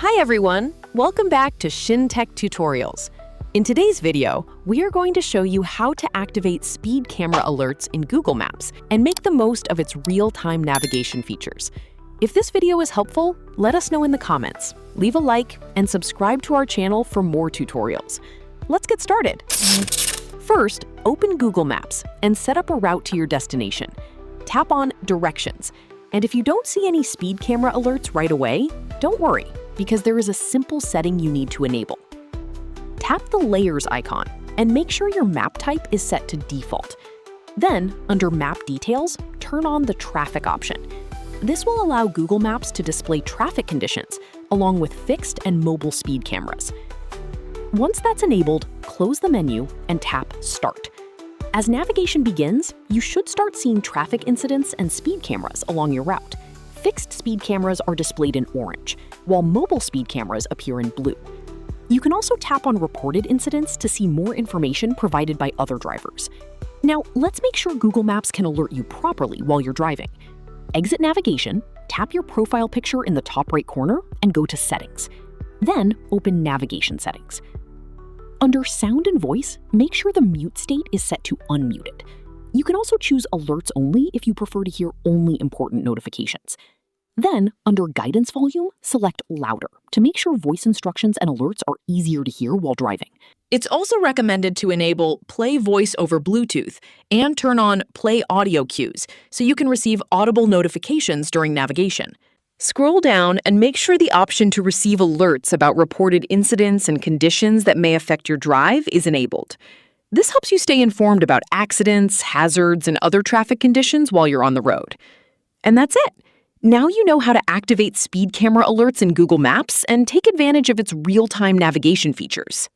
Hi everyone! Welcome back to Shin Tech Tutorials. In today's video, we are going to show you how to activate speed camera alerts in Google Maps and make the most of its real-time navigation features. If this video is helpful, let us know in the comments. Leave a like and subscribe to our channel for more tutorials. Let's get started. First, open Google Maps and set up a route to your destination. Tap on Directions. And if you don't see any speed camera alerts right away, don't worry, because there is a simple setting you need to enable. Tap the Layers icon and make sure your map type is set to default. Then, under Map Details, turn on the Traffic option. This will allow Google Maps to display traffic conditions, along with fixed and mobile speed cameras. Once that's enabled, close the menu and tap Start. As navigation begins, you should start seeing traffic incidents and speed cameras along your route. Fixed speed cameras are displayed in orange, while mobile speed cameras appear in blue. You can also tap on Reported Incidents to see more information provided by other drivers. Now, let's make sure Google Maps can alert you properly while you're driving. Exit navigation, tap your profile picture in the top right corner, and go to Settings. Then, open Navigation Settings. Under Sound and Voice, make sure the mute state is set to unmuted. You can also choose Alerts Only if you prefer to hear only important notifications. Then, under Guidance Volume, select Louder to make sure voice instructions and alerts are easier to hear while driving. It's also recommended to enable Play Voice over Bluetooth and turn on Play Audio Cues so you can receive audible notifications during navigation. Scroll down and make sure the option to receive alerts about reported incidents and conditions that may affect your drive is enabled. This helps you stay informed about accidents, hazards, and other traffic conditions while you're on the road. And that's it. Now you know how to activate speed camera alerts in Google Maps and take advantage of its real-time navigation features.